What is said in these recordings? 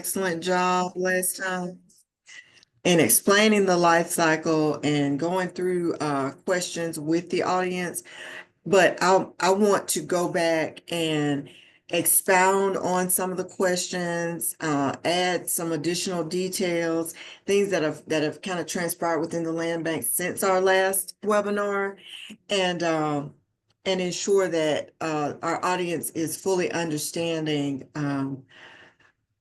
excellent job last time in explaining the life cycle and going through questions with the audience. But I want to go back and expound on some of the questions, add some additional details, things that have kind of transpired within the land bank since our last webinar, and ensure that our audience is fully understanding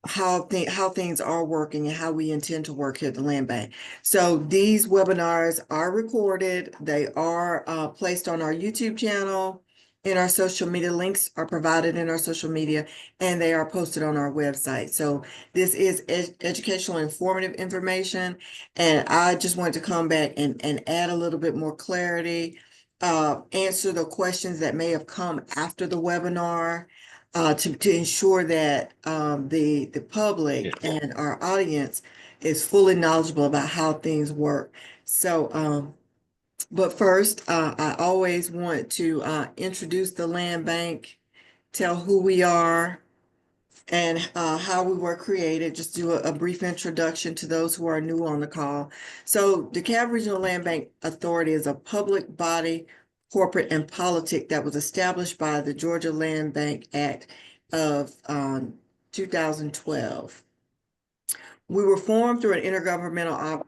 how things are working and how we intend to work here at the land bank. So these webinars are recorded. They are placed on our YouTube channel, and our social media links are provided in our social media, and they are posted on our website. So this is educational, informative information, and I just wanted to come back and add a little bit more clarity, answer the questions that may have come after the webinar, to ensure that the public and our audience is fully knowledgeable about how things work. So, but first, I always want to introduce the land bank, tell who we are, and how we were created. Just do a brief introduction to those who are new on the call. So DeKalb Regional Land Bank Authority is a public body, corporate and politic that was established by the Georgia Land Bank Act of 2012. We were formed through an intergovernmental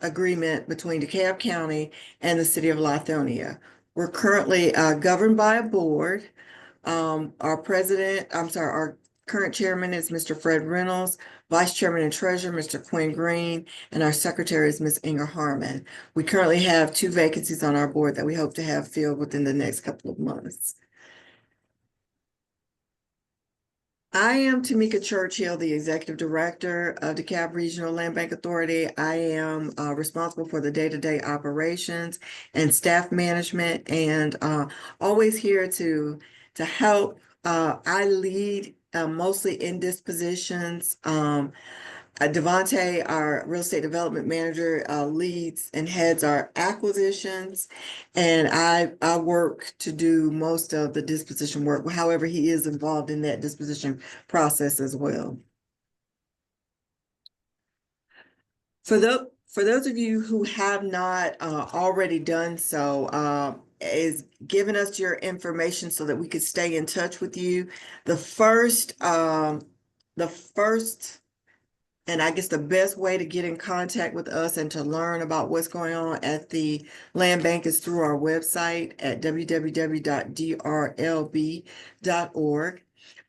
agreement between DeKalb County and the city of Lithonia. We're currently governed by a board. Our current chairman is Mr. Fred Reynolds, vice chairman and treasurer, Mr. Quinn Green, and our secretary is Ms. Inger Harmon. We currently have 2 vacancies on our board that we hope to have filled within the next couple of months. I am Tamika Churchill, the executive director of DeKalb Regional Land Bank Authority. I am responsible for the day-to-day operations and staff management, and always here to help. I lead mostly in dispositions. Devontae, our real estate development manager, leads and heads our acquisitions, and I work to do most of the disposition work. However, he is involved in that disposition process as well. For those of you who have not already done so, is giving us your information so that we could stay in touch with you. The first and I guess the best way to get in contact with us and to learn about what's going on at the land bank is through our website at www.drlb.org.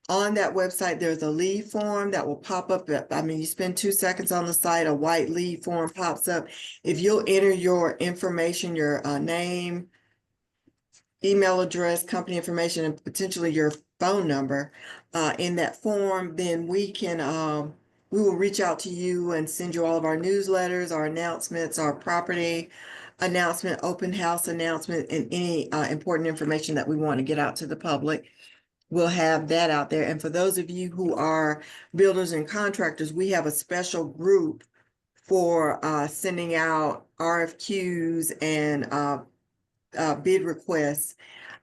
On that website, there's a lead form that will pop up. I mean, you spend 2 seconds on the site, a white lead form pops up. If you'll enter your information, your name, email address, company information, and potentially your phone number in that form, then we will reach out to you and send you all of our newsletters, our announcements, our property announcement, open house announcement, and any important information that we want to get out to the public. We'll have that out there. And for those of you who are builders and contractors, we have a special group for sending out RFQs and bid requests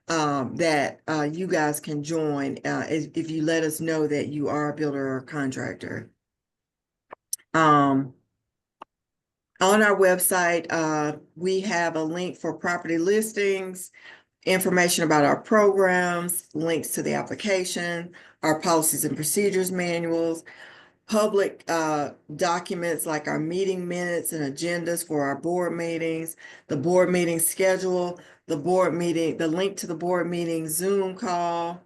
that you guys can join if you let us know that you are a builder or contractor. On our website, we have a link for property listings, information about our programs, links to the application, our policies and procedures manuals, public documents like our meeting minutes and agendas for our board meetings, the board meeting schedule, the link to the board meeting Zoom call,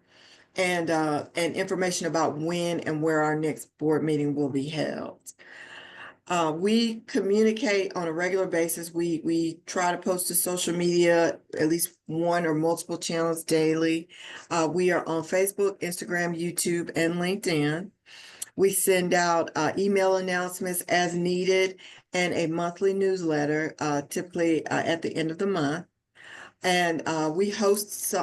and information about when and where our next board meeting will be held. We communicate on a regular basis. We try to post to social media, at least 1 or multiple channels daily. We are on Facebook, Instagram, YouTube, and LinkedIn. We send out email announcements as needed and a monthly newsletter, typically at the end of the month. And we host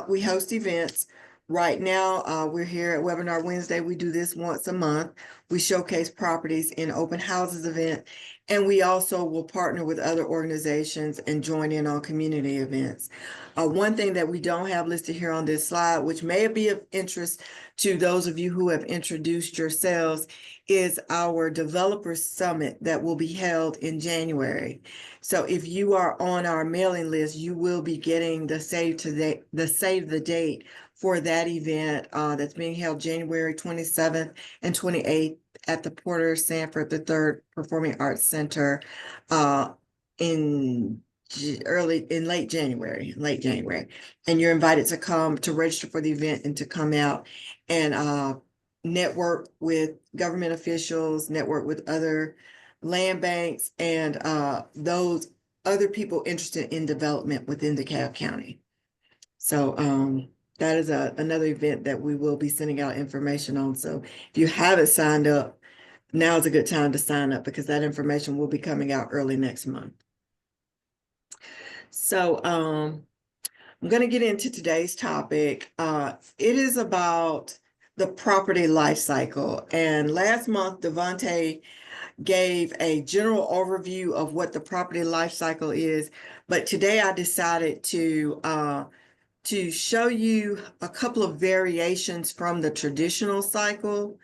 events. Right now, we're here at Webinar Wednesday. We do this once a month. We showcase properties in open houses event, and we also will partner with other organizations and join in on community events. One thing that we don't have listed here on this slide, which may be of interest to those of you who have introduced yourselves, is our developer summit that will be held in January. So if you are on our mailing list, you will be getting the save the date for that event that's being held January 27th and 28th at the Porter Sanford III Performing Arts Center in late January, and you're invited to come to register for the event and to come out and network with government officials, network with other land banks, and those other people interested in development within DeKalb County. So that is another event that we will be sending out information on. So if you haven't signed up, now is a good time to sign up because that information will be coming out early next month. So I'm going to get into today's topic. It is about the property life cycle. And last month, Devontae gave a general overview of what the property life cycle is. But today I decided to show you a couple of variations from the traditional cycle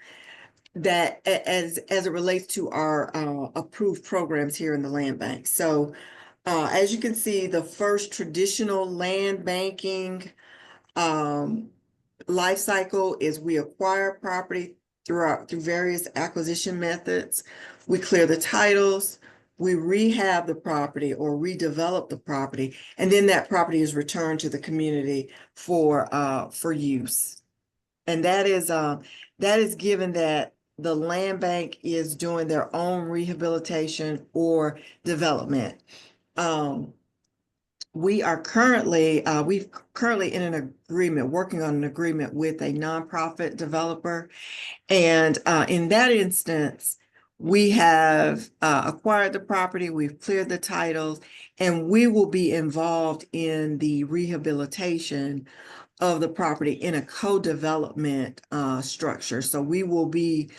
that as it relates to our approved programs here in the land bank. So as you can see, the first traditional land banking life cycle is we acquire property through various acquisition methods. We clear the titles, we rehab the property or redevelop the property, and then that property is returned to the community for use. And that is given that the land bank is doing their own rehabilitation or development. We're currently in an agreement, working on an agreement with a nonprofit developer. And in that instance, we have acquired the property, we've cleared the titles, and we will be involved in the rehabilitation of the property in a co-development structure. So we will be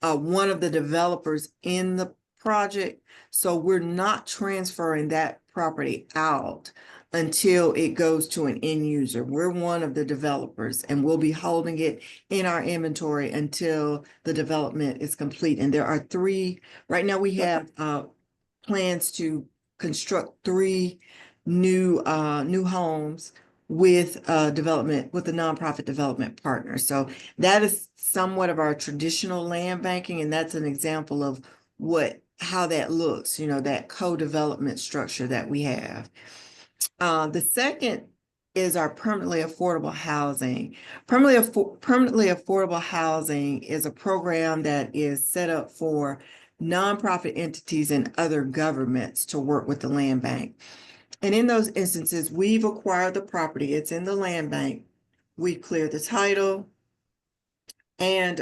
one of the developers in the project. So we're not transferring that property out until it goes to an end user. We're one of the developers and we'll be holding it in our inventory until the development is complete. And there are three, right now we have plans to construct 3 new homes with development, with a nonprofit development partner. So that is somewhat of our traditional land banking, and that's an example of how that looks, that co-development structure that we have. The second is our permanently affordable housing. Permanently affordable housing is a program that is set up for nonprofit entities and other governments to work with the land bank. And in those instances, we've acquired the property, it's in the land bank, we cleared the title, and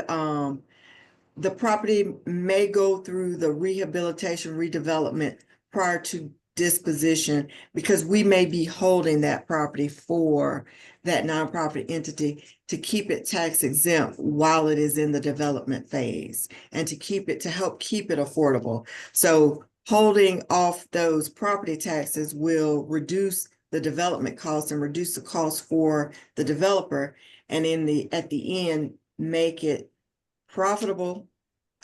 the property may go through the rehabilitation, redevelopment prior to disposition, because we may be holding that property for that nonprofit entity to keep it tax exempt while it is in the development phase and to help keep it affordable. So holding off those property taxes will reduce the development costs and reduce the cost for the developer, and at the end make it profitable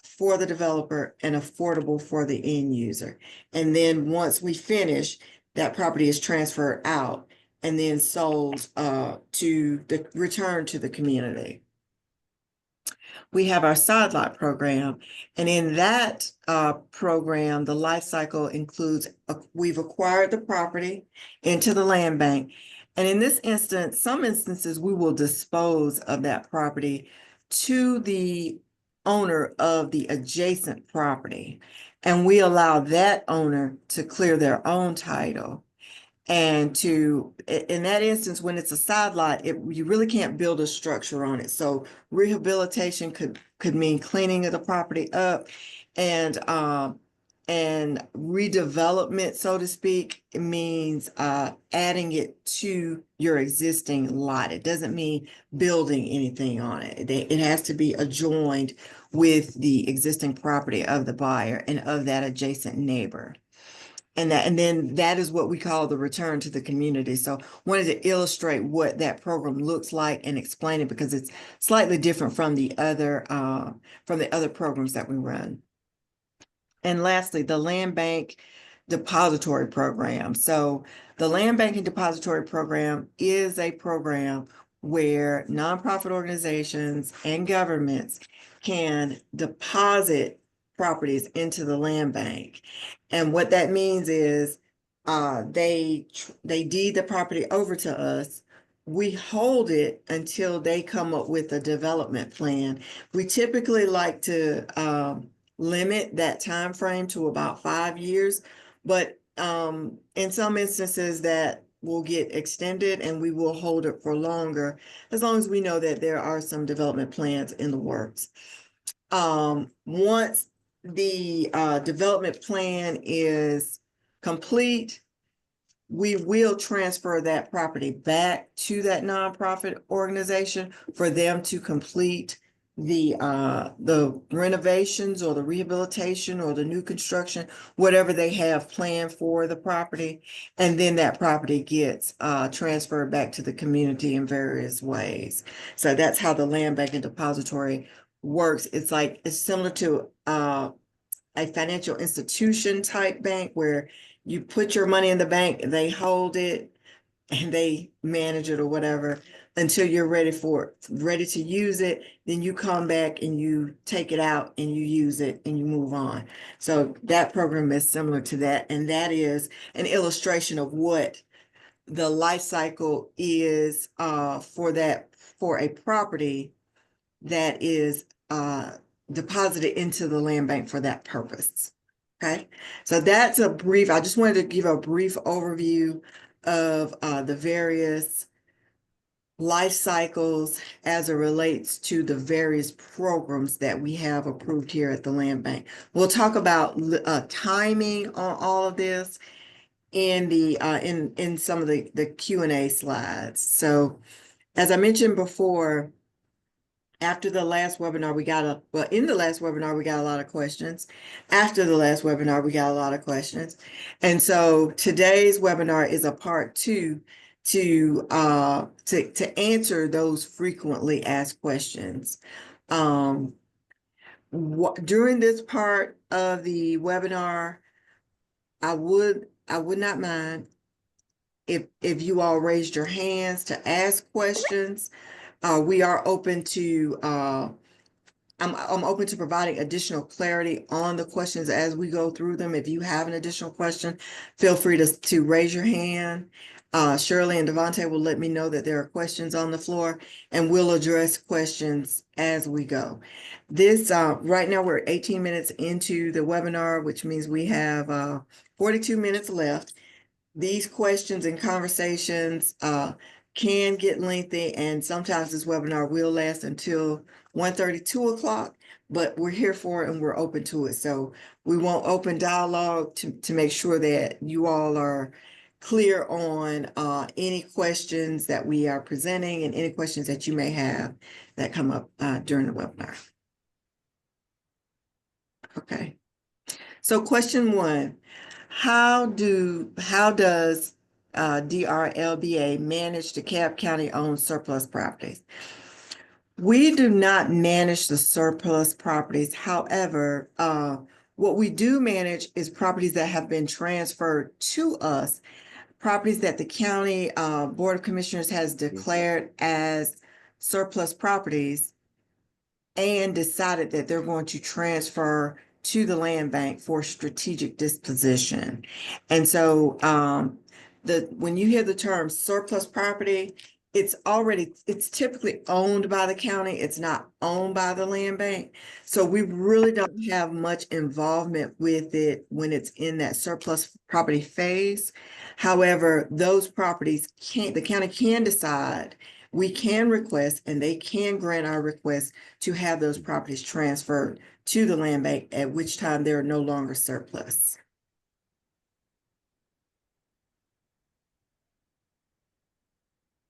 for the developer and affordable for the end user. And then once we finish, that property is transferred out and then sold returned to the community. We have our side lot program, and in that program, the life cycle includes we've acquired the property into the land bank, and in this instance, some instances we will dispose of that property to the owner of the adjacent property, and we allow that owner to clear their own title. And in that instance, when it's a side lot, you really can't build a structure on it. So rehabilitation could mean cleaning of the property up, and redevelopment, so to speak, it means adding it to your existing lot. It doesn't mean building anything on it. It has to be adjoined with the existing property of the buyer and of that adjacent neighbor. And then that is what we call the return to the community. So wanted to illustrate what that program looks like and explain it because it's slightly different from the other programs that we run. And lastly, the Land Bank Depository Program. So the Land Banking Depository Program is a program where nonprofit organizations and governments can deposit properties into the land bank. And what that means is they deed the property over to us. We hold it until they come up with a development plan. We typically like to limit that time frame to about 5 years, but in some instances that will get extended and we will hold it for longer as long as we know that there are some development plans in the works. Once the development plan is complete, we will transfer that property back to that nonprofit organization for them to complete the renovations or the rehabilitation or the new construction, whatever they have planned for the property. And then that property gets transferred back to the community in various ways. So that's how the land bank and depository works. It's similar to a financial institution type bank where you put your money in the bank, they hold it and they manage it or whatever until you're ready to use it. Then you come back and you take it out and you use it and you move on. So that program is similar to that. And that is an illustration of what the life cycle is for a property that is deposited into the land bank for that purpose. Okay, so that's I just wanted to give a brief overview of the various life cycles as it relates to the various programs that we have approved here at the land bank. We'll talk about timing on all of this in the in some of the Q&A slides. So as I mentioned before, after the last webinar, in the last webinar, we got a lot of questions. After the last webinar, we got a lot of questions. And so today's webinar is a part 2 to answer those frequently asked questions. During this part of the webinar, I would not mind if you all raised your hands to ask questions. We are open to I'm open to providing additional clarity on the questions as we go through them. If you have an additional question, feel free to raise your hand. Shirley and Devontae will let me know that there are questions on the floor, and we'll address questions as we go. This right now we're 18 minutes into the webinar, which means we have 42 minutes left. These questions and conversations can get lengthy, and sometimes this webinar will last until 1:30, 2 o'clock, but we're here for it and we're open to it. So we want open dialogue to make sure that you all are clear on any questions that we are presenting and any questions that you may have that come up during the webinar. Okay. So question 1, how does DRLBA manage DeKalb County owned surplus properties? We do not manage the surplus properties. However, what we do manage is properties that have been transferred to us, properties that the county Board of Commissioners has declared as surplus properties and decided that they're going to transfer to the land bank for strategic disposition. And so when you hear the term surplus property, it's typically owned by the county. It's not owned by the land bank. So we really don't have much involvement with it when it's in that surplus property phase. However, those properties the county can decide, we can request, and they can grant our request to have those properties transferred to the land bank, at which time they're no longer surplus.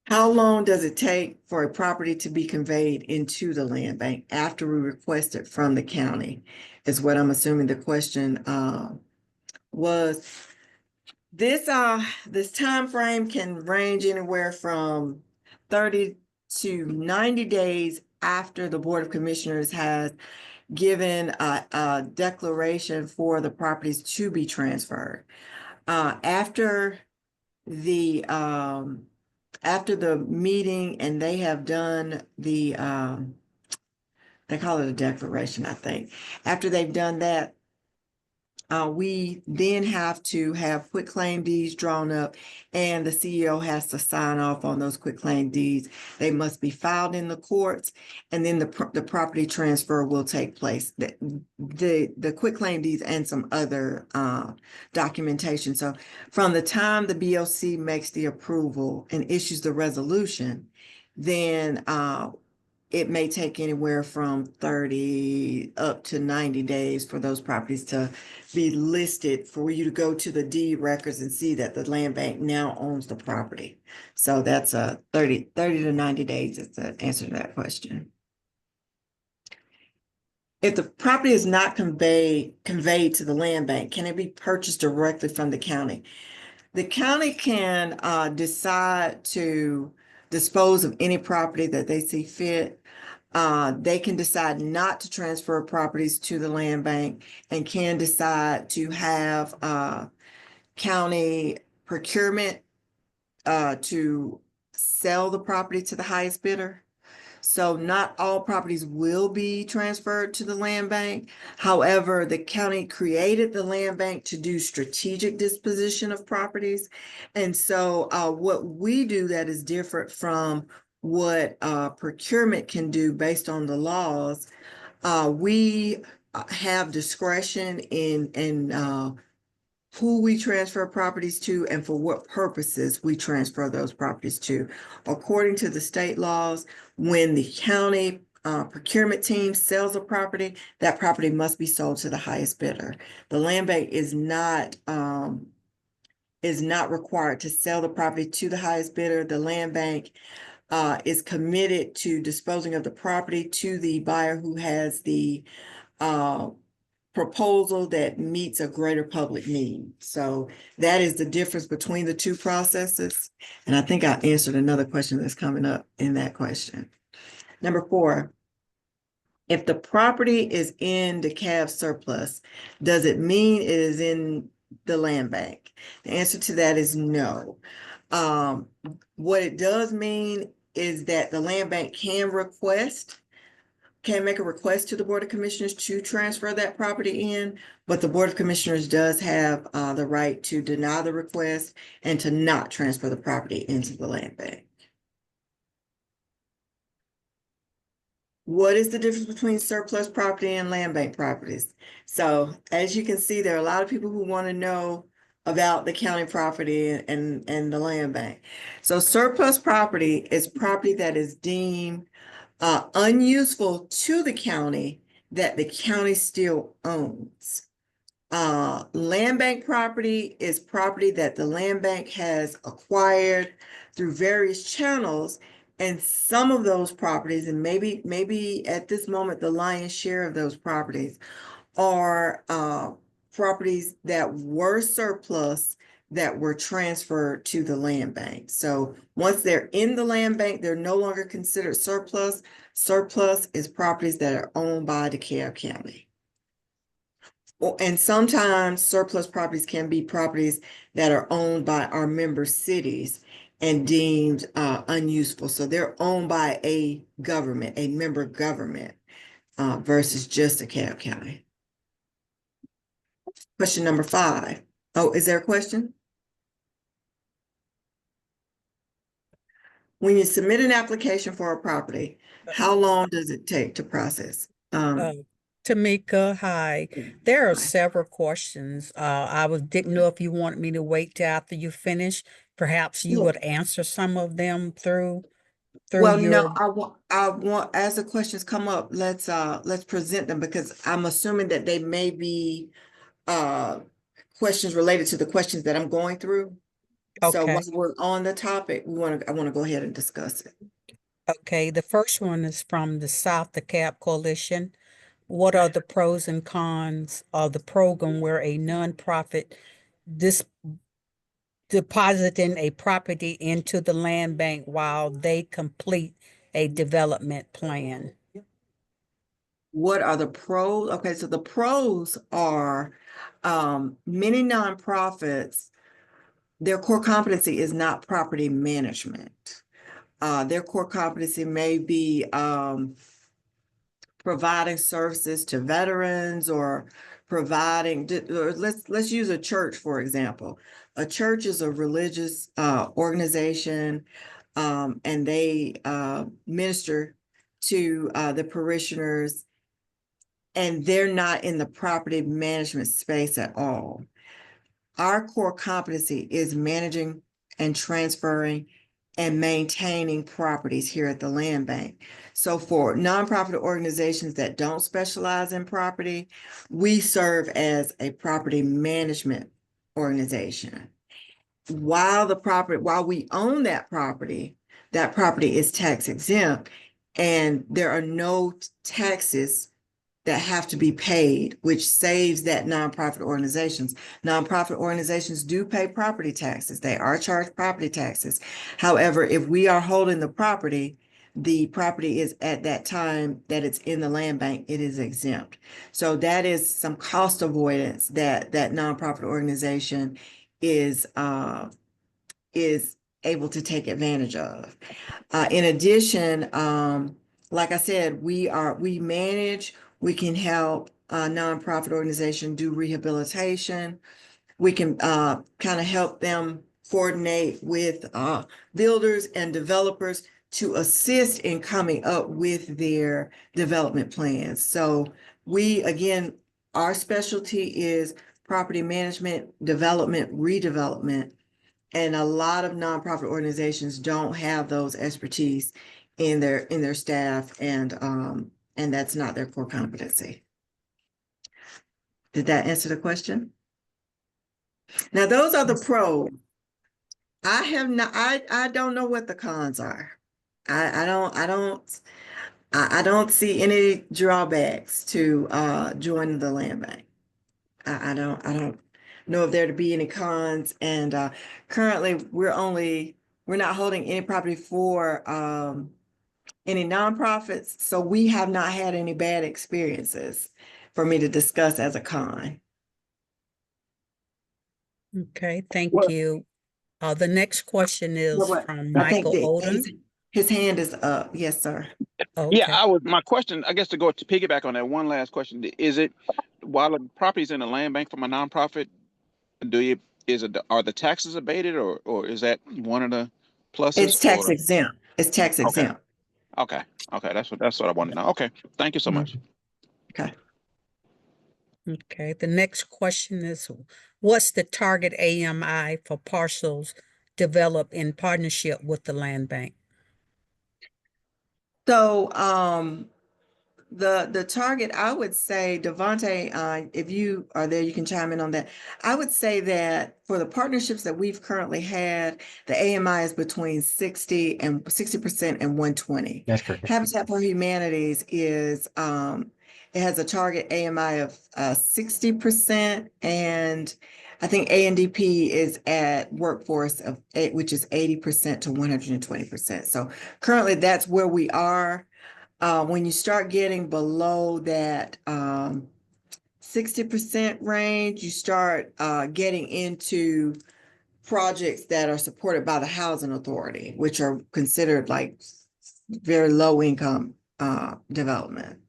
How long does it take for a property to be conveyed into the land bank after we request it from the county, is what I'm assuming the question was. This time frame can range anywhere from 30 to 90 days after the Board of Commissioners has given a declaration for the properties to be transferred. After after the meeting and they have done they call it a declaration, I think. After they've done that, we then have to have quitclaim deeds drawn up, and the CEO has to sign off on those quitclaim deeds. They must be filed in the courts, and then the property transfer will take place. The quitclaim deeds and some other documentation. So from the time the BOC makes the approval and issues the resolution, then it may take anywhere from 30 up to 90 days for those properties to be listed, for you to go to the deed records and see that the land bank now owns the property. So that's 30 to 90 days is the answer to that question. If the property is not conveyed to the land bank, can it be purchased directly from the county? The county can decide to dispose of any property that they see fit. They can decide not to transfer properties to the land bank and can decide to have county procurement to sell the property to the highest bidder. So not all properties will be transferred to the land bank. However, the county created the land bank to do strategic disposition of properties. And so what we do that is different from what procurement can do based on the laws, we have discretion in who we transfer properties to and for what purposes we transfer those properties to. According to the state laws, when the county procurement team sells a property, that property must be sold to the highest bidder. The land bank is not required to sell the property to the highest bidder. The land bank is committed to disposing of the property to the buyer who has the proposal that meets a greater public need. So that is the difference between the two processes. And I think I answered another question that's coming up in that question. Number 4, if the property is in DeKalb surplus, does it mean it is in the land bank? The answer to that is no. What it does mean is that the land bank can make a request to the Board of Commissioners to transfer that property in, but the Board of Commissioners does have the right to deny the request and to not transfer the property into the land bank. What is the difference between surplus property and land bank properties? So as you can see, there are a lot of people who want to know about the county property and the land bank. So surplus property is property that is deemed unuseful to the county that the county still owns. Land bank property is property that the land bank has acquired through various channels, and some of those properties, and maybe at this moment the lion's share of those properties, are properties that were surplus that were transferred to the land bank. So once they're in the land bank, they're no longer considered surplus. Surplus is properties that are owned by DeKalb County. And sometimes surplus properties can be properties that are owned by our member cities and deemed unuseful. So they're owned by a government, a member government, versus just DeKalb County. Question number 5. Oh, is there a question? When you submit an application for a property, how long does it take to process? Tamika, hi. There are several questions. Didn't know if you wanted me to wait till after you finish. Perhaps you would answer some of them through Well, your. no, I want, as the questions come up, let's present them, because I'm assuming that they may be questions related to the questions that I'm going through. So Okay. once we're on the topic, I want to go ahead and discuss it. Okay, the first one is from the South DeKalb Coalition. What are the pros and cons of the program where a nonprofit depositing a property into the land bank while they complete a development plan. What are the pros? Okay, so the pros are many nonprofits, their core competency is not property management. Their core competency may be providing services to veterans or providing, or let's use a church, for example. A church is a religious organization, and they minister to the parishioners, and they're not in the property management space at all. Our core competency is managing and transferring and maintaining properties here at the land bank. So for nonprofit organizations that don't specialize in property, we serve as a property management organization. While we own that property is tax exempt, and there are no taxes that have to be paid, which saves that nonprofit organizations. Nonprofit organizations do pay property taxes. They are charged property taxes. However, if we are holding the property is at that time that it's in the land bank, it is exempt. So that is some cost avoidance that nonprofit organization is able to take advantage of. In addition, like I said, we manage, we can help a nonprofit organization do rehabilitation. We can kind of help them coordinate with builders and developers to assist in coming up with their development plans. So again, our specialty is property management, development, redevelopment. And a lot of nonprofit organizations don't have those expertise in their staff, and that's not their core competency. Did that answer the question? Now, those are the pros. I don't know what the cons are. I don't see any drawbacks to joining the land bank. I don't know if there to be any cons, and currently we're not holding any property for any nonprofits, so we have not had any bad experiences for me to discuss as a con. Okay, thank Well- you. The next question is from I think Michael Oden. his hand is up. Yes, sir. Yeah, Okay. my question, I guess, to go to piggyback on that one last question, is it, while the property's in a land bank from a nonprofit, are the taxes abated, or is that one of the pluses? It's tax exempt. It's tax Okay. exempt. Okay, that's what I want to know. Okay, thank you so much. Okay. Okay, the next question is, what's the target AMI for parcels developed in partnership with the land bank? So the target, I would say, Devontae, if you are there, you can chime in on that. I would say that for the partnerships that we've currently had, the AMI is between 60% and 120. That's correct. Habitat for Humanities is it has a target AMI of 60%, and I think ANDP is at workforce of which is 80% to 120%. So currently that's where we are. When you start getting below that 60% range, you start getting into projects that are supported by the housing authority, which are considered like very low income development.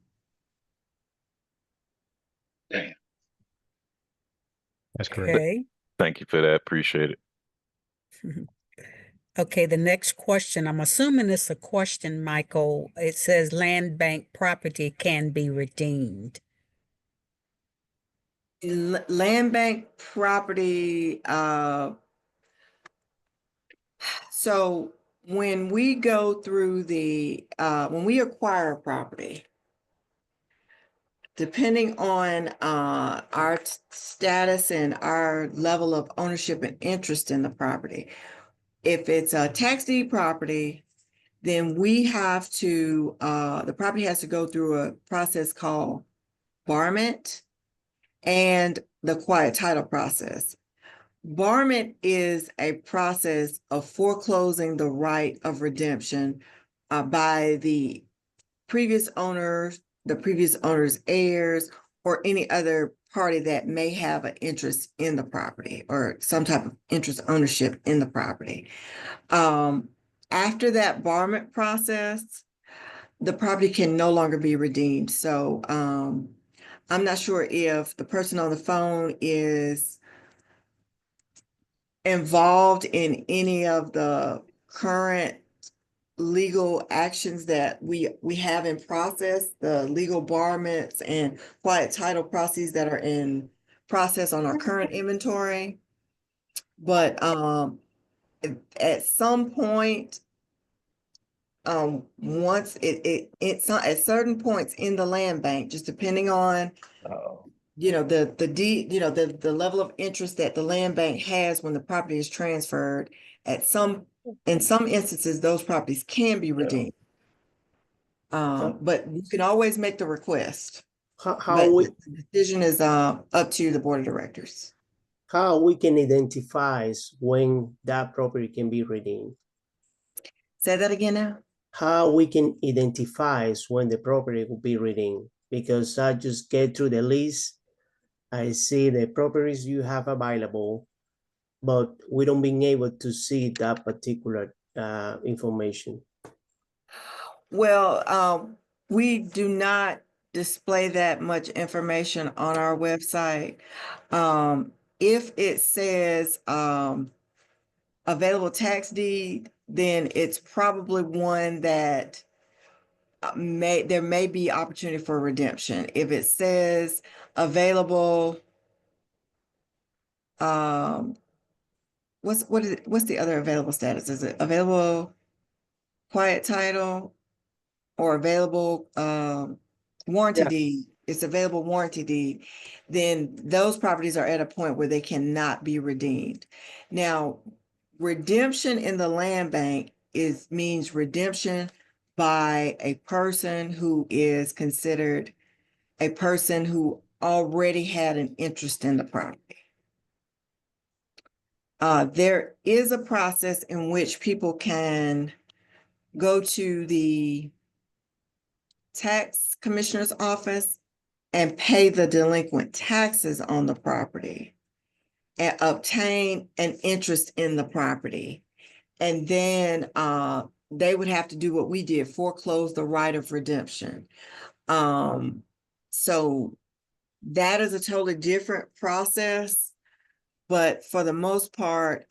That's correct. Okay. Thank you for that. Appreciate it. Okay, the next question, I'm assuming it's a question, Michael. It says land bank property can be redeemed. Land bank property, so when we go through when we acquire a property, depending on our status and our level of ownership and interest in the property, if it's a tax deed property, then we have to, the property has to go through a process called barment and the quiet title process. Barment is a process of foreclosing the right of redemption by the previous owners, the previous owner's heirs, or any other party that may have an interest in the property or some type of interest ownership in the property. After that barment process, the property can no longer be redeemed. So I'm not sure if the person on the phone is involved in any of the current legal actions that we have in process, the legal barments and quiet title processes that are in process on our current inventory. But at some point, once it's at certain points in the land bank, just depending on the level of interest that the land bank has when the property is transferred, in some instances, those properties can be redeemed. But you can always make the request, How but we the decision is up to the board of directors. how we can identify when that property can be redeemed? Say that again now. How we can identify when the property will be redeemed? Because I just get through the list, I see the properties you have available, but we don't being able to see that particular information. Well, we do not display that much information on our website. If it says available tax deed, then it's probably one that there may be opportunity for redemption. If it says available, what's the other available status? Is it available quiet title or available warranty Yeah. deed? It's available warranty deed. Then those properties are at a point where they cannot be redeemed. Now, redemption in the land bank means redemption by a person who is considered a person who already had an interest in the property. There is a process in which people can go to the tax commissioner's office and pay the delinquent taxes on the property and obtain an interest in the property. And then they would have to do what we did, foreclose the right of redemption. So that is a totally different process, but for the most part,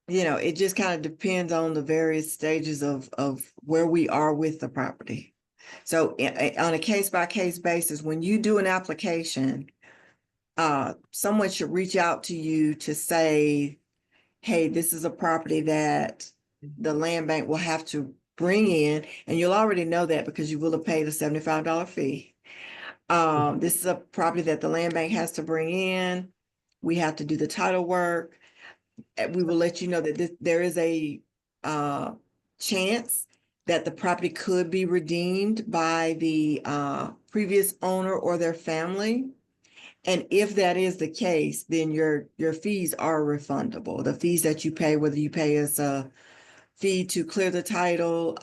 it just kind of depends on the various stages of where we are with the property. So on a case-by-case basis, when you do an application, someone should reach out to you to say, hey, this is a property that the land bank will have to bring in, and you'll already know that because you will have paid a $75 fee. This is a property that the land bank has to bring in. We have to do the title work. We will let you know that there is a chance that the property could be redeemed by the previous owner or their family. And if that is the case, then your fees are refundable. The fees that you pay, whether you pay us a fee to clear the title,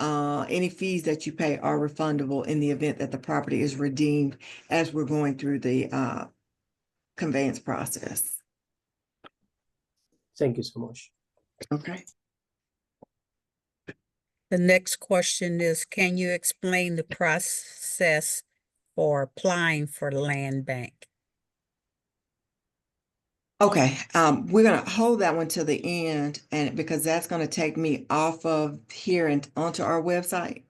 any fees that you pay are refundable in the event that the property is redeemed as we're going through the conveyance process. Thank you so much. Okay. The next question is, can you explain the process for applying for the land bank? Okay, we're gonna hold that one till the end, and because that's gonna take me off of here and onto our website.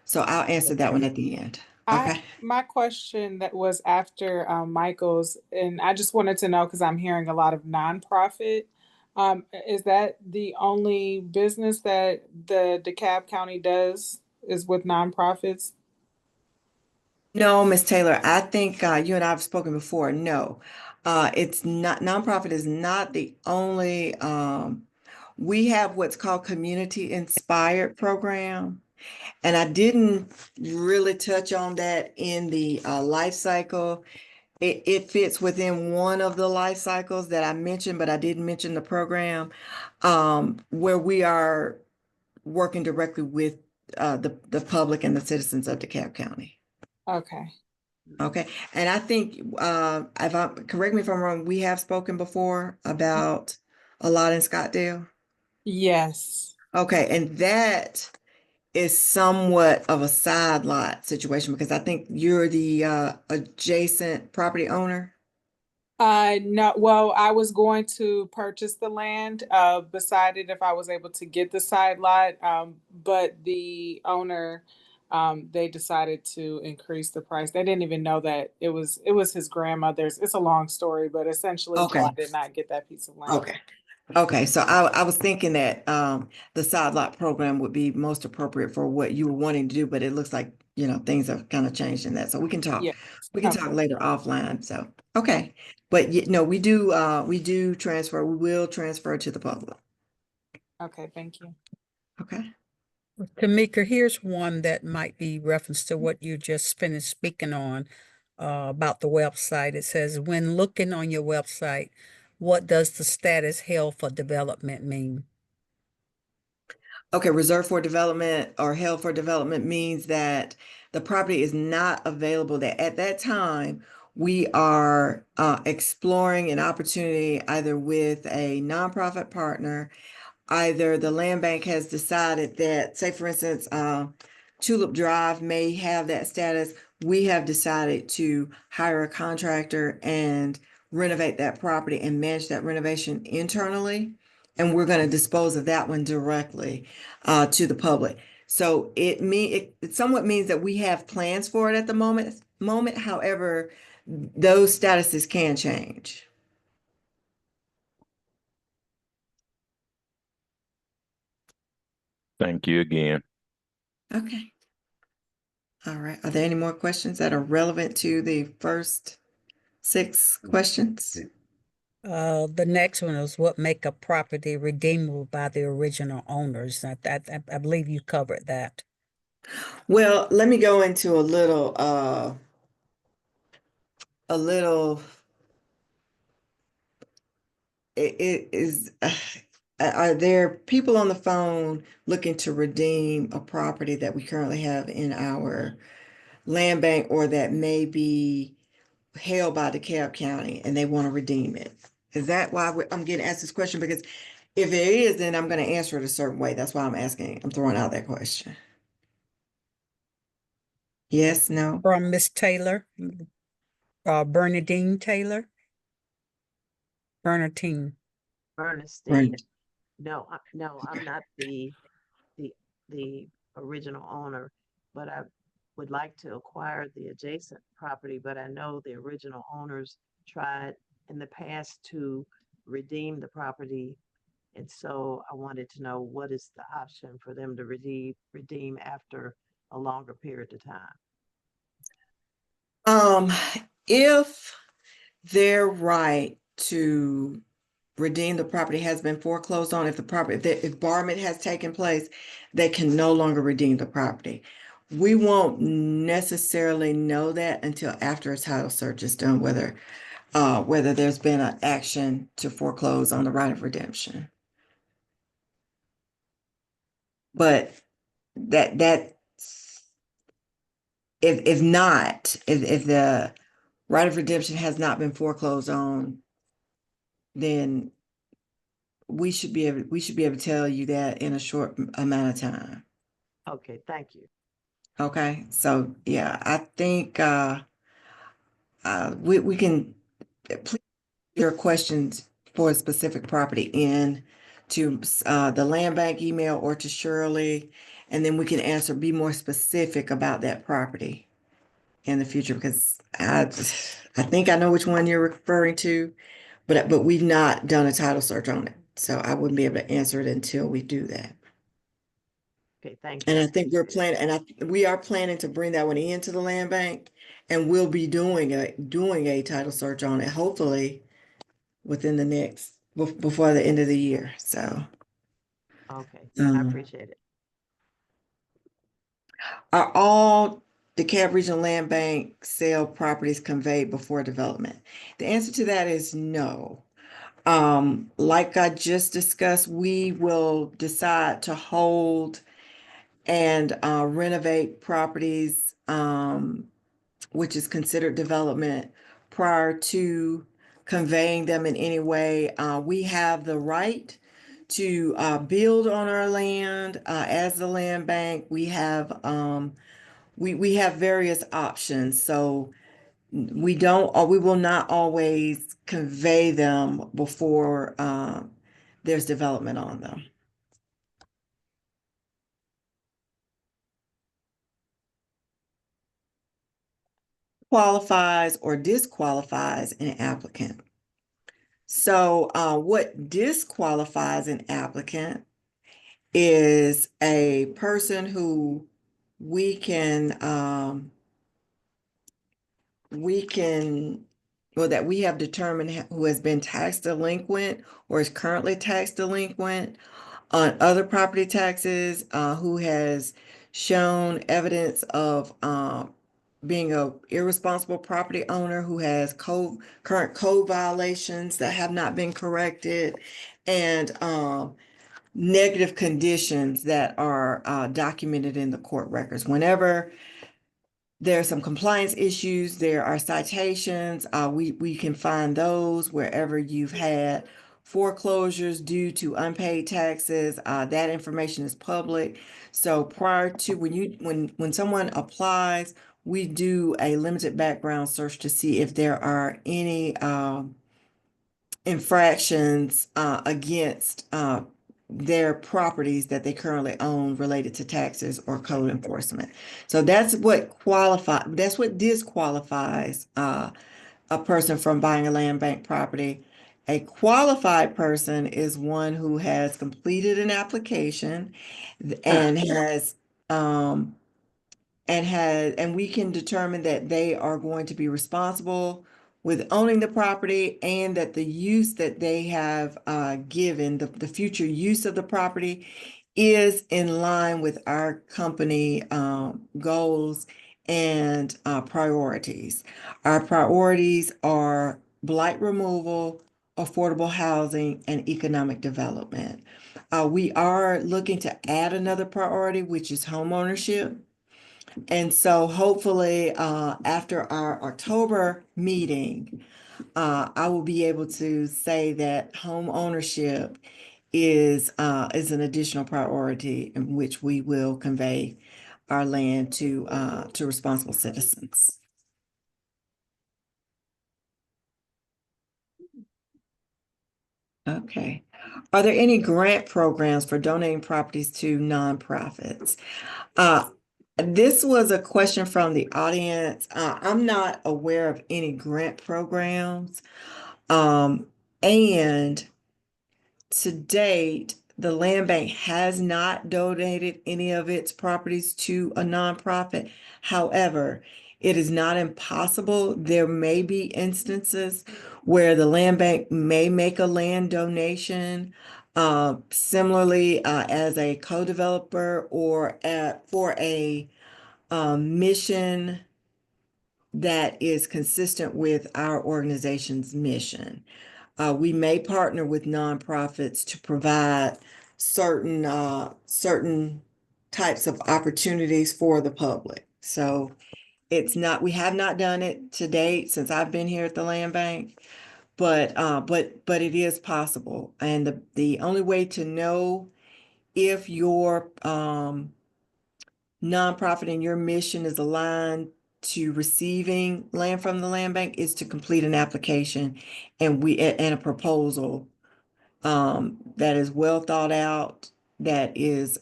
So I'll answer that one at the end. Okay. My question that was after Michael's, and I just wanted to know because I'm hearing a lot of nonprofit. Is that the only business that the DeKalb County does is with nonprofits? No, Ms. Taylor, I think you and I have spoken before. No, it's not, nonprofit is not the only, we have what's called community inspired program. And I didn't really touch on that in the life cycle. it fits within one of the life cycles that I mentioned, but I didn't mention the program, where we are working directly with the public and the citizens of DeKalb County. Okay. Okay, and I think correct me if I'm wrong, we have spoken before about a lot in Scottsdale. Yes. Okay, and that is somewhat of a side lot situation because I think you're the adjacent property owner. No, well, I was going to purchase the land, decided if I was able to get the side lot, but the owner, they decided to increase the price. They didn't even know that it was his grandmother's. It's a long story, but essentially, Okay. no, I did not get that piece of land. Okay. Okay, so I was thinking that the side lot program would be most appropriate for what you were wanting to do, but it looks like, things have kind of changed in that. So we can talk. Yeah. We can Okay. talk later offline. So, okay. But we do transfer, we will transfer to the public. Okay, thank you. Okay. Tamika, here's one that might be reference to what you just finished speaking on about the website. It says, when looking on your website, what does the status held for development mean? Okay, reserved for development or held for development means that the property is not available, that at that time we are exploring an opportunity either with a nonprofit partner. Either the land bank has decided that, say for instance, Tulip Drive may have that status. We have decided to hire a contractor and renovate that property and manage that renovation internally. And we're going to dispose of that one directly to the public. So it somewhat means that we have plans for it at the moment. However, those statuses can change. Thank you again. Okay. All right. Are there any more questions that are relevant to the first 6 questions? The next one is what make a property redeemable by the original owners. I believe you covered that. Well, let me go into a little it is are there people on the phone looking to redeem a property that we currently have in our land bank or that may be held by DeKalb County and they want to redeem it? Is that why I'm getting asked this question? Because if there is, then I'm going to answer it a certain way. That's why I'm throwing out that question. Yes, no? From Miss Taylor, Bernadine Taylor. Bernadine. Ernestine. No, I'm not the original owner, but I would like to acquire the adjacent property, but I know the original owners tried in the past to redeem the property. And so I wanted to know what is the option for them to redeem after a longer period of time. If their right to redeem the property has been foreclosed on, if barment has taken place, they can no longer redeem the property. We won't necessarily know that until after a title search is done, whether there's been an action to foreclose on the right of redemption. But that if the right of redemption has not been foreclosed on, then we should be able to tell you that in a short amount of time. Okay, thank you. Okay, so yeah, I think we can please your questions for a specific property in to the land bank email or to Shirley, and then we can be more specific about that property in the future because I think I know which one you're referring to, but we've not done a title search on it, so I wouldn't be able to answer it until we do that. Okay, thank And you. I think we are planning to bring that one into the land bank, and we'll be doing a title search on it, hopefully within the next before the end of the year. So, Okay, I appreciate it. are all DeKalb Regional Land Bank sell properties conveyed before development? The answer to that is no. Like I just discussed, we will decide to hold and renovate properties, which is considered development, prior to conveying them in any way. We have the right to build on our land as the land bank. We have we have various options. So we don't, or we will not always convey them before there's development on them. Qualifies or disqualifies an applicant. So what disqualifies an applicant is a person who we can well, that we have determined who has been tax delinquent or is currently tax delinquent on other property taxes, who has shown evidence of being a irresponsible property owner, who has current code violations that have not been corrected, and negative conditions that are documented in the court records. Whenever there are some compliance issues, there are citations, we can find those wherever you've had foreclosures due to unpaid taxes. That information is public. So prior to when someone applies, we do a limited background search to see if there are any infractions against their properties that they currently own related to taxes or code enforcement. So that's what disqualifies a person from buying a land bank property. A qualified person is one who has completed an application and has and we can determine that they are going to be responsible with owning the property, and that the use that they have given, the future use of the property, is in line with our company goals and priorities. Our priorities are blight removal, affordable housing, and economic development. We are looking to add another priority, which is homeownership. And so hopefully, after our October meeting, I will be able to say that home ownership is an additional priority in which we will convey our land to responsible citizens. Okay. Are there any grant programs for donating properties to nonprofits? This was a question from the audience. I'm not aware of any grant programs. And to date, the land bank has not donated any of its properties to a nonprofit. However, it is not impossible. There may be instances where the land bank may make a land donation, similarly as a co-developer or for a mission that is consistent with our organization's mission. We may partner with nonprofits to provide certain types of opportunities for the public. So we have not done it to date since I've been here at the land bank, but it is possible. And the only way to know if your nonprofit and your mission is aligned to receiving land from the land bank is to complete an application and a proposal that is well thought out, that is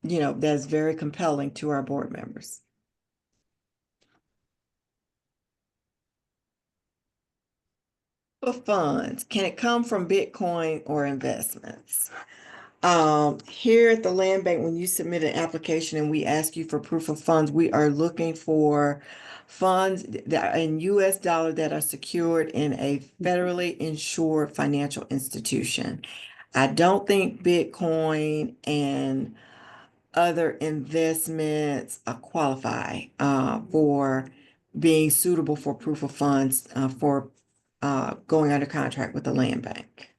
that's very compelling to our board members. Funds, can it come from Bitcoin or investments? Here at the land bank, when you submit an application and we ask you for proof of funds, we are looking for funds that are in US dollar that are secured in a federally insured financial institution. I don't think Bitcoin and other investments qualify for being suitable for proof of funds for going under contract with the land bank.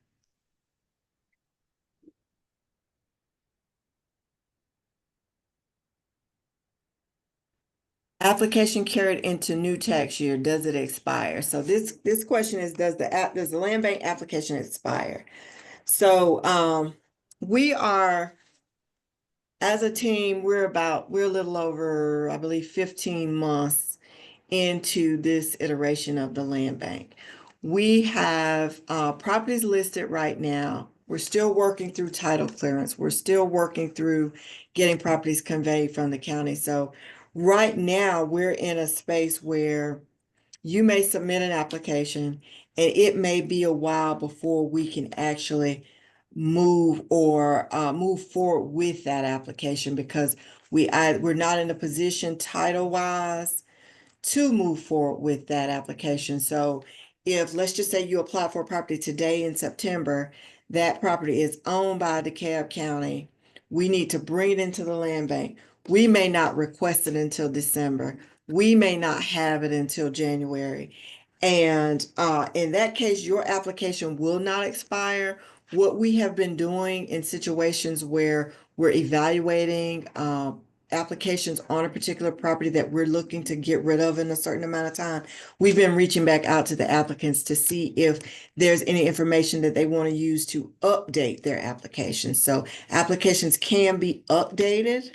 Application carried into new tax year, does it expire? So this question is, does the land bank application expire? So we are, as a team, we're a little over, I believe, 15 months into this iteration of the land bank. We have properties listed right now. We're still working through title clearance. We're still working through getting properties conveyed from the county. So right now we're in a space where you may submit an application and it may be a while before we can actually move forward with that application because we're not in a position title wise to move forward with that application. So if, let's just say you apply for a property today in September, that property is owned by DeKalb County. We need to bring it into the land bank. We may not request it until December. We may not have it until January. And in that case, your application will not expire. What we have been doing in situations where we're evaluating applications on a particular property that we're looking to get rid of in a certain amount of time, we've been reaching back out to the applicants to see if there's any information that they want to use to update their application. So applications can be updated.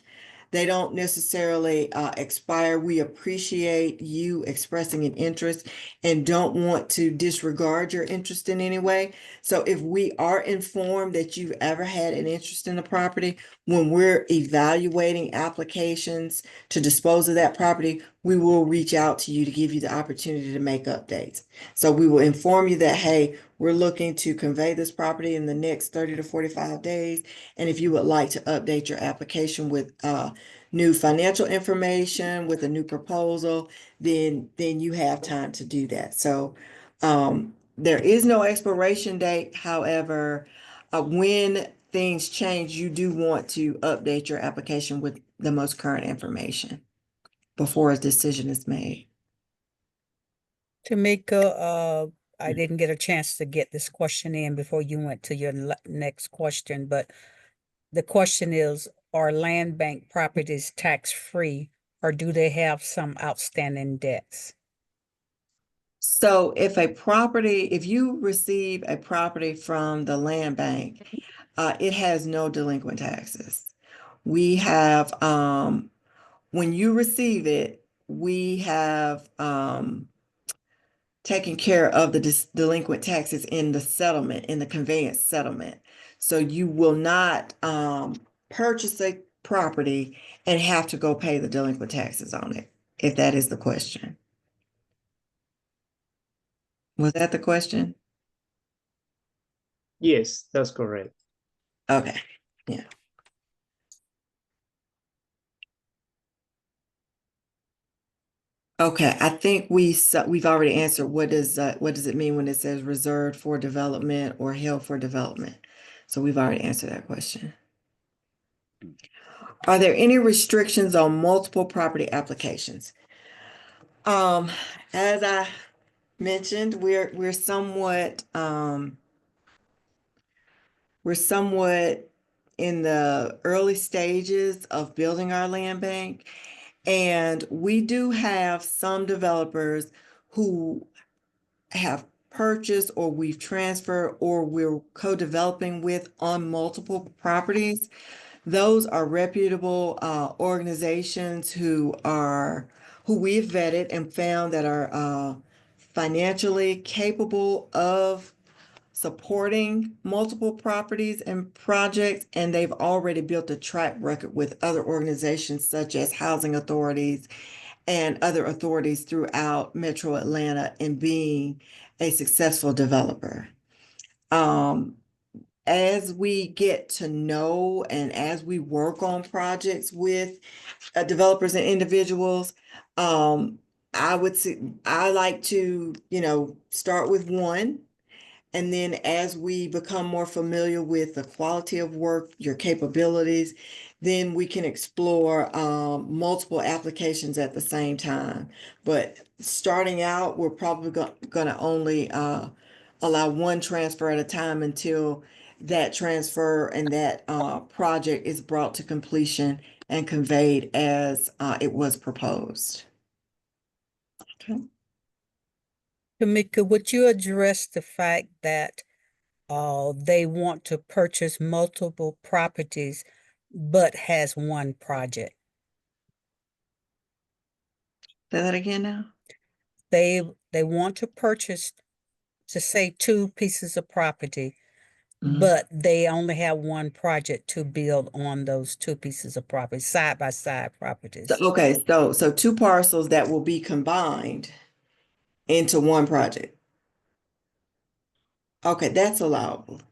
They don't necessarily expire. We appreciate you expressing an interest and don't want to disregard your interest in any way. So if we are informed that you've ever had an interest in the property, when we're evaluating applications to dispose of that property, we will reach out to you to give you the opportunity to make updates. So we will inform you that, hey, we're looking to convey this property in the next 30 to 45 days. And if you would like to update your application with new financial information, with a new proposal, then you have time to do that. So there is no expiration date. However, when things change, you do want to update your application with the most current information before a decision is made. Tamika, I didn't get a chance to get this question in before you went to your next question, but the question is, are land bank properties tax-free or do they have some outstanding debts? So if you receive a property from the land bank, it has no delinquent taxes. We have, when you receive it, we have taken care of the delinquent taxes in the settlement, in the conveyance settlement. So you will not purchase a property and have to go pay the delinquent taxes on it, if that is the question. Was that the question? Yes, that's correct. Okay, yeah. Okay, I think we've already answered what does it mean when it says reserved for development or held for development? So we've already answered that question. Are there any restrictions on multiple property applications? As I mentioned, we're somewhat in the early stages of building our land bank. And we do have some developers who have purchased or we've transferred or we're co-developing with on multiple properties. Those are reputable organizations who we've vetted and found that are financially capable of supporting multiple properties and projects, and they've already built a track record with other organizations such as housing authorities and other authorities throughout Metro Atlanta in being a successful developer. As we get to know and as we work on projects with developers and individuals, I would say I like to, start with one. And then as we become more familiar with the quality of work, your capabilities, then we can explore multiple applications at the same time. But starting out, we're probably gonna only allow one transfer at a time until that transfer and that project is brought to completion and conveyed as it was proposed. Okay. Tamika, would you address the fact that they want to purchase multiple properties but has one project? Say that again now. They want to purchase, to say, 2 pieces of property, but they only have one project to build on those 2 pieces of property, side by side properties. Okay, so 2 parcels that will be combined into one project. Okay, that's allowable.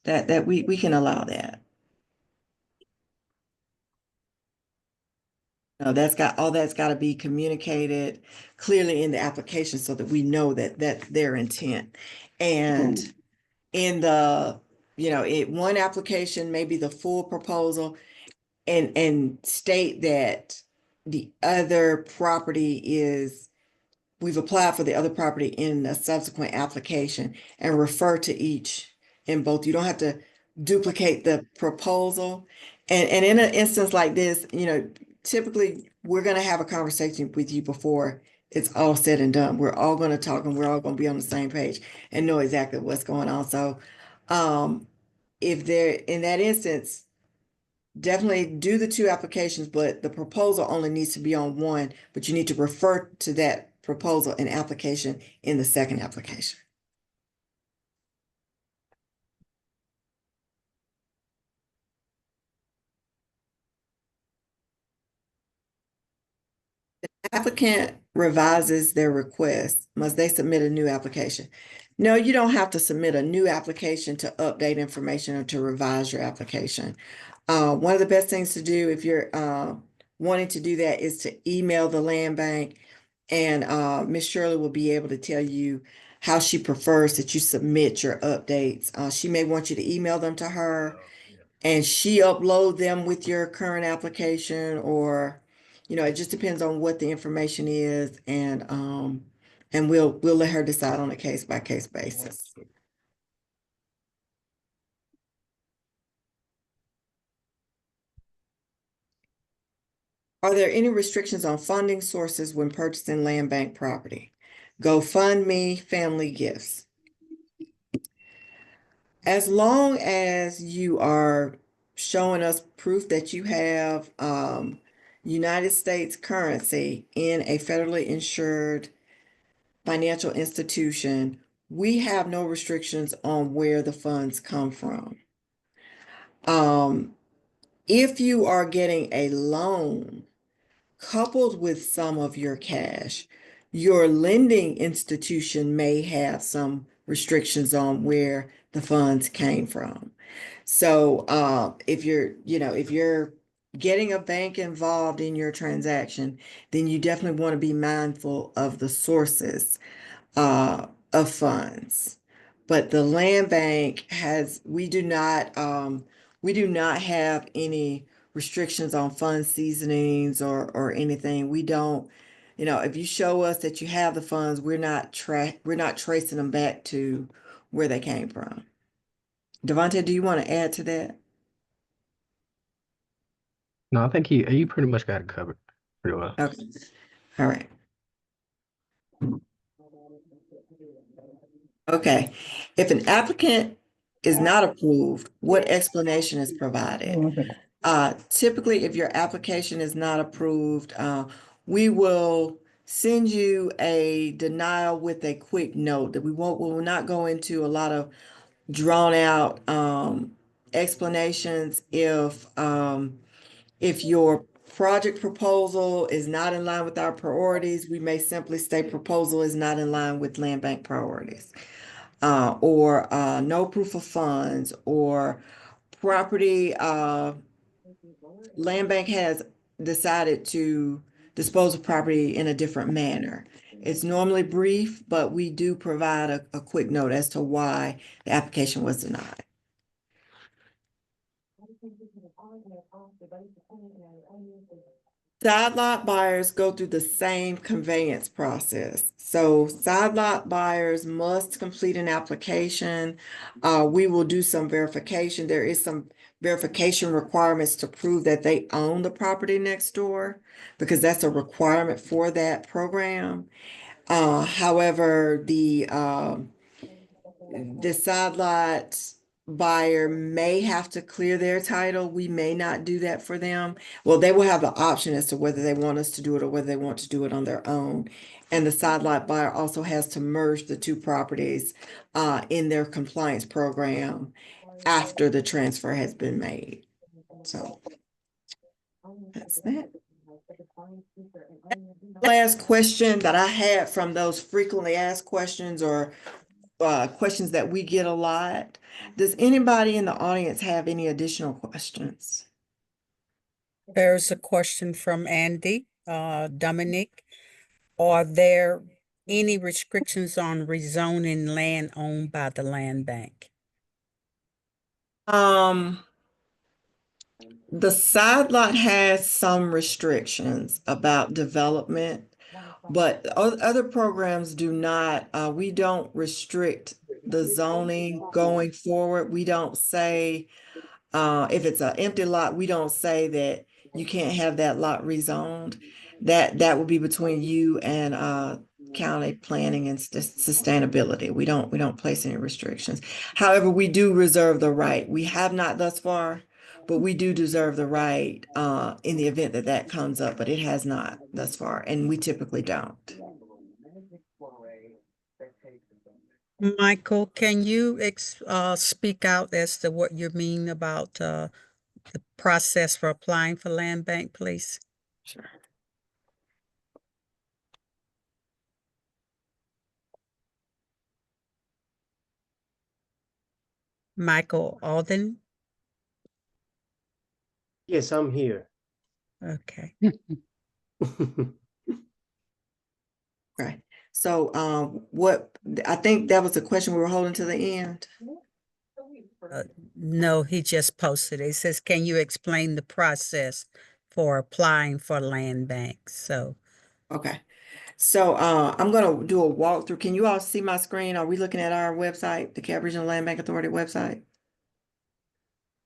That we can allow that. No, all that's got to be communicated clearly in the application so that we know that that's their intent. And in the, one application, maybe the full proposal, and state that the other property is, we've applied for the other property in a subsequent application, and refer to each in both. You don't have to duplicate the proposal. And in an instance like this, typically we're going to have a conversation with you before it's all said and done. We're all going to talk and we're all going to be on the same page and know exactly what's going on. So if there, in that instance, definitely do the 2 applications, but the proposal only needs to be on one, but you need to refer to that proposal and application in the second application. Applicant revises their request, must they submit a new application? No, you don't have to submit a new application to update information or to revise your application. One of the best things to do if you're wanting to do that is to email the land bank, and Ms. Shirley will be able to tell you how she prefers that you submit your updates. She may want you to email them to her, and she upload them with your current application, or it just depends on what the information is, and we'll let her decide on a case by case basis. Are there any restrictions on funding sources when purchasing land bank property? GoFundMe, family gifts. As long as you are showing us proof that you have United States currency in a federally insured financial institution, we have no restrictions on where the funds come from. If you are getting a loan coupled with some of your cash, your lending institution may have some restrictions on where the funds came from. So if you're getting a bank involved in your transaction, then you definitely want to be mindful of the sources of funds. But the land bank we do not have any restrictions on fund seasonings or anything. We don't, if you show us that you have the funds, we're not tracing them back to where they came from. Devontae, do you want to add to that? No, I think you pretty much got it covered pretty well. Okay. All right. Okay. If an applicant is not approved, what explanation is provided? Typically, if your application is not approved, we will send you a denial with a quick note that we will not go into a lot of drawn out explanations. If your project proposal is not in line with our priorities, we may simply state proposal is not in line with land bank priorities. Or no proof of funds, or property, land bank has decided to dispose of property in a different manner. It's normally brief, but we do provide a quick note as to why the application was denied. Side lot buyers go through the same conveyance process. So side lot buyers must complete an application. We will do some verification. There is some verification requirements to prove that they own the property next door, because that's a requirement for that program. However, the side lot buyer may have to clear their title. We may not do that for them. Well, they will have the option as to whether they want us to do it or whether they want to do it on their own. And the side lot buyer also has to merge the two properties in their compliance program after the transfer has been made. So that's that. Last question that I had from those frequently asked questions or questions that we get a lot. Does anybody in the audience have any additional questions? There's a question from Andy, Dominic. Are there any restrictions on rezoning land owned by the land bank? The side lot has some restrictions about development, but other programs do not. We don't restrict the zoning going forward. We don't say, if it's an empty lot, we don't say that you can't have that lot rezoned. That would be between you and county planning and sustainability. We don't place any restrictions. However, we do reserve the right. We have not thus far, but we do deserve the right in the event that that comes up, but it has not thus far, and we typically don't. Michael, can you speak out as to what you mean about the process for applying for land bank, please? Sure. Michael Alden? Yes, I'm here. Okay. Right. So what I think that was the question we were holding to the end. No, he just posted it. It says, can you explain the process for applying for land bank? So, Okay. So I'm gonna do a walkthrough. Can you all see my screen? Are we looking at our website, the DeKalb Regional Land Bank Authority website?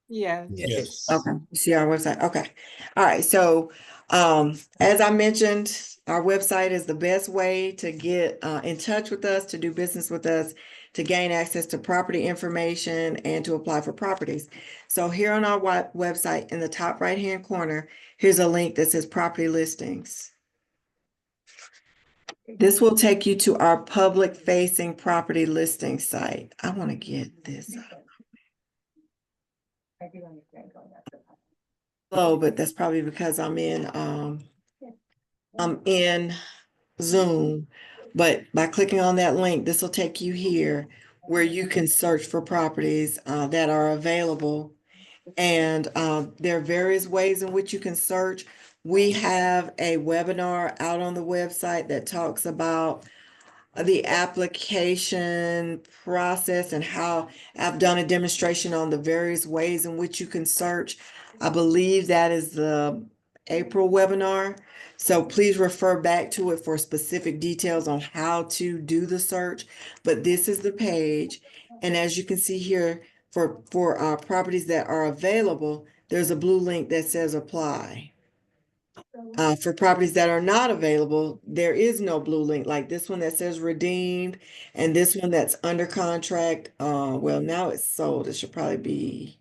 Yes. Yes. Okay, you see our website. Okay. All right. So as I mentioned, our website is the best way to get in touch with us, to do business with us, to gain access to property information and to apply for properties. So here on our website in the top right-hand corner, here's a link that says property listings. This will take you to our public facing property listing site. I want to get this up. Slow, but that's probably because I'm in Zoom. But by clicking on that link, this will take you here where you can search for properties that are available. And there are various ways in which you can search. We have a webinar out on the website that talks about the application process and how I've done a demonstration on the various ways in which you can search. I believe that is the April webinar. So please refer back to it for specific details on how to do the search. But this is the page. And as you can see here, for properties that are available, there's a blue link that says apply. For properties that are not available, there is no blue link like this one that says redeemed and this one that's under contract. Well, now it's sold. It should probably be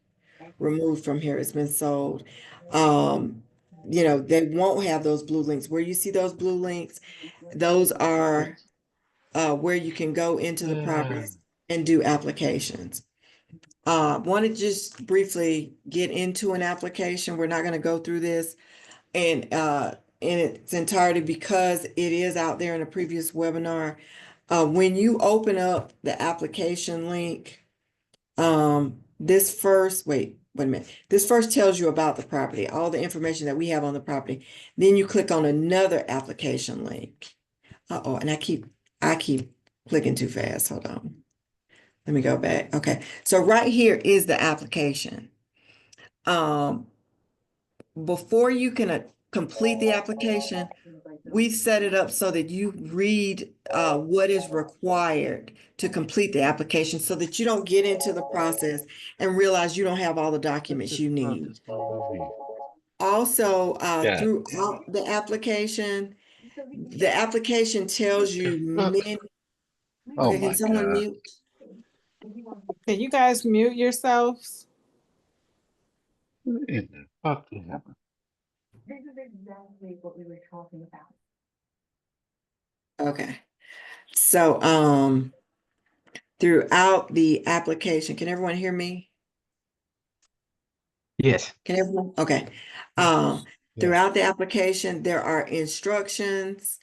removed from here. It's been sold. They won't have those blue links. Where you see those blue links, those are where you can go into the properties and do applications. Want to just briefly get into an application. We're not going to go through this and in its entirety because it is out there in a previous webinar. When you open up the application link, this first tells you about the property, all the information that we have on the property. Then you click on another application link. And I keep clicking too fast. Hold on. Let me go back. Okay. So right here is the application. before you can complete the application, we set it up so that you read what is required to complete the application so that you don't get into the process and realize you don't have all the documents you need. Also, Yeah. throughout the application tells you many. Oh Okay, can my someone God. mute? Can you guys mute yourselves? What in the fuck happened? This is exactly what we were talking about. Okay, so throughout the application, can everyone hear me? Yes. Can everyone? Okay. Throughout the application, there are instructions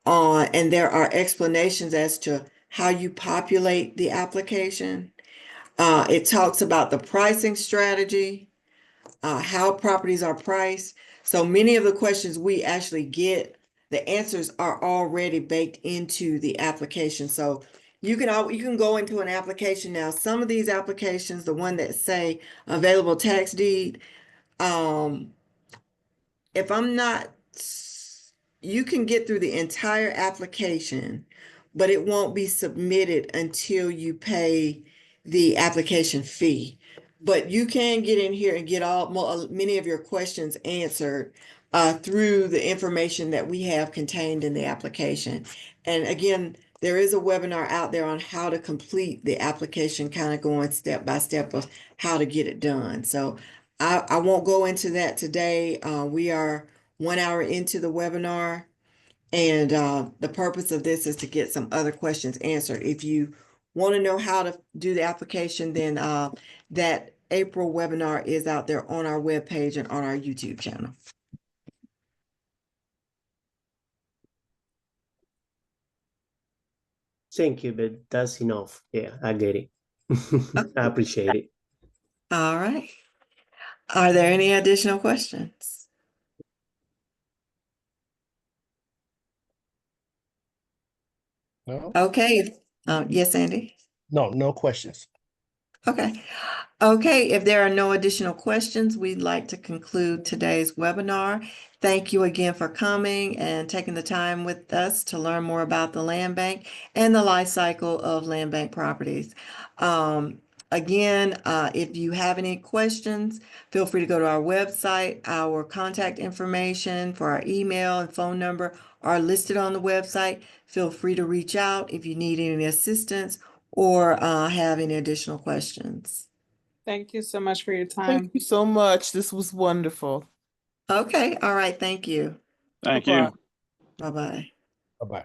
and there are explanations as to how you populate the application. It talks about the pricing strategy, how properties are priced. So many of the questions we actually get, the answers are already baked into the application. So you can go into an application now. Some of these applications, the one that say available tax deed, if I'm not, you can get through the entire application, but it won't be submitted until you pay the application fee. But you can get in here and get many of your questions answered through the information that we have contained in the application. And again, there is a webinar out there on how to complete the application, kind of going step by step of how to get it done. So I won't go into that today. We are 1 hour into the webinar, and the purpose of this is to get some other questions answered. If you want to know how to do the application, then that April webinar is out there on our webpage and on our YouTube channel. Thank you, but that's enough. Yeah, I get it. I appreciate it. All right. Are there any additional questions? No, Okay. Yes, Andy? no questions. Okay. Okay, if there are no additional questions, we'd like to conclude today's webinar. Thank you again for coming and taking the time with us to learn more about the land bank and the life cycle of land bank properties. Again, if you have any questions, feel free to go to our website. Our contact information for our email and phone number are listed on the website. Feel free to reach out if you need any assistance or have any additional questions. Thank you so much for your time. Thank you so much. This was wonderful. Okay, all right, thank you. Thank No you. problem. Bye-bye. Bye-bye.